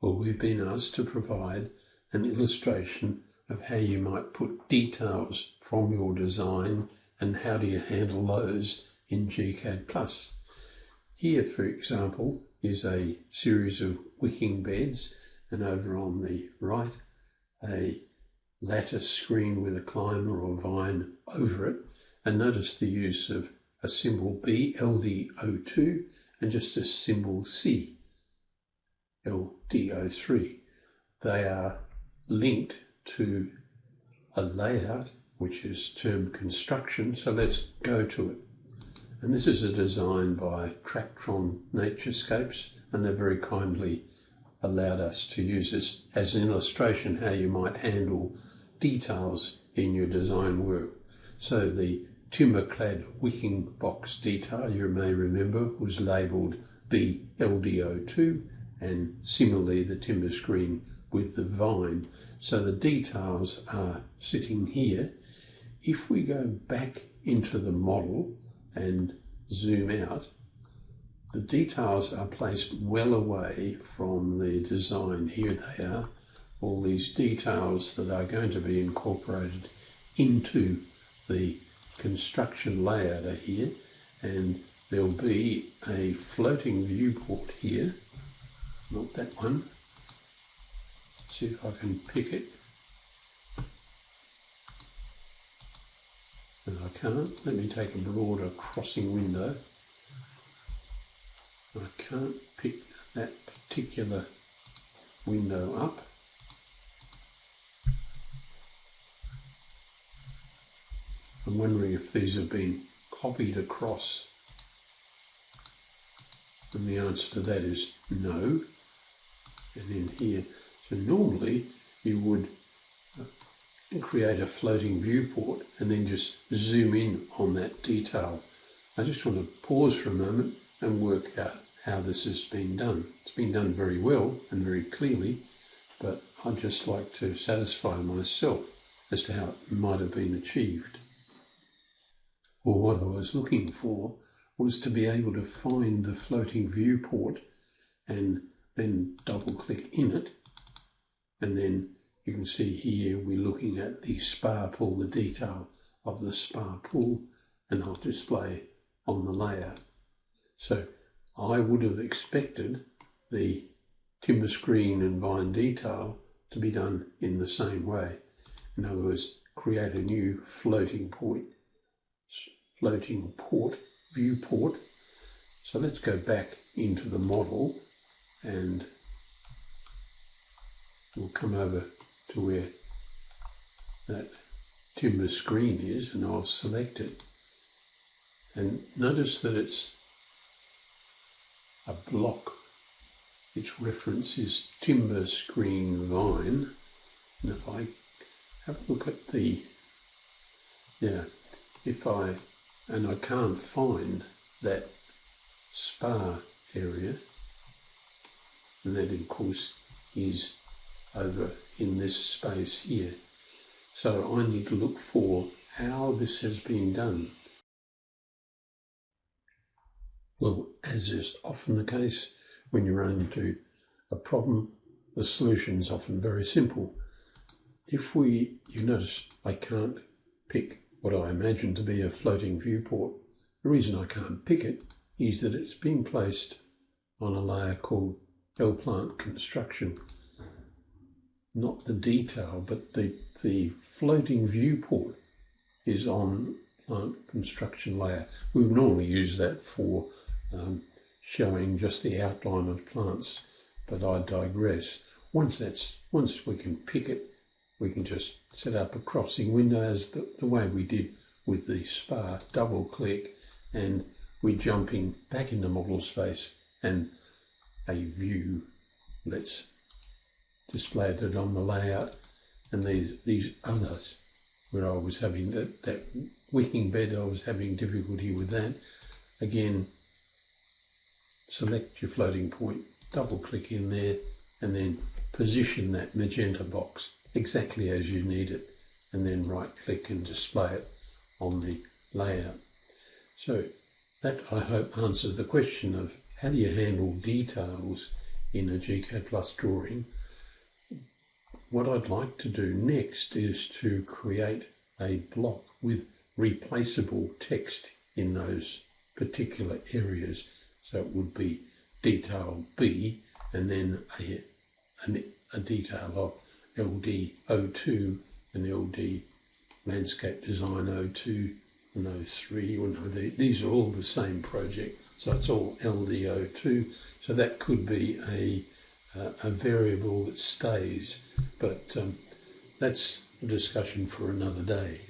Well, we've been asked to provide an illustration of how you might put details from your design and how do you handle those in gCADPlus. Here, for example, is a series of wicking beds, and over on the right, a lattice screen with a climber or vine over it. And notice the use of a symbol B, LDO2, and just a symbol C, LDO3. They are linked to a layout which is termed construction, so let's go to it. And this is a design by Tractron Naturescapes, and they've very kindly allowed us to use this as an illustration how you might handle details in your design work. So the timber-clad wicking box detail, you may remember, was labelled BLDO2, and similarly the timber screen with the vine. So the details are sitting here. If we go back into the model and zoom out, the details are placed well away from the design. Here they are, all these details that are going to be incorporated into the construction layout are here, and there'll be a floating viewport here, not that one. See if I can pick it. And I can't. Let me take a broader crossing window. I can't pick that particular window up. I'm wondering if these have been copied across. And the answer to that is no. And in here, so normally you would create a floating viewport and then just zoom in on that detail. I just want to pause for a moment and work out how this has been done. It's been done very well and very clearly, but I'd just like to satisfy myself as to how it might have been achieved. Well, what I was looking for was to be able to find the floating viewport and then double click in it, and then you can see here we're looking at the spar pool, the detail of the spar pool, and I'll display on the layout. So I would have expected the timber screen and vine detail to be done in the same way. In other words, create a new floating port viewport. So let's go back into the model and we'll come over to where that timber screen is, and I'll select it. And notice that it's a block. Its reference is timber screen vine. And if I have a look at the, and I can't find that spar area, and that of course is over in this space here. So I need to look for how this has been done. Well, as is often the case when you run into a problem, the solution is often very simple. You notice I can't pick what I imagine to be a floating viewport. The reason I can't pick it is that it's been placed on a layer called Plant Construction. Not the detail, but the floating viewport is on Plant Construction layer. We would normally use that for showing just the outline of plants, but I digress. Once we can pick it, we can just set up a crossing window as the way we did with the spar. Double click and we're jumping back into model space and a view. Let's display it on the layout, and these others where I was having that wicking bed, I was having difficulty with that. Again, select your floating point, double click in there, and then position that magenta box exactly as you need it, and then right click and display it on the layout. So that, I hope, answers the question of how do you handle details in a gCADPlus drawing. What I'd like to do next is to create a block with replaceable text in those particular areas. So it would be detail B and then a detail of LD02 and LD Landscape Design 02 and 03. Well, no, these are all the same project, so it's all LD02. So that could be a variable that stays, but that's a discussion for another day.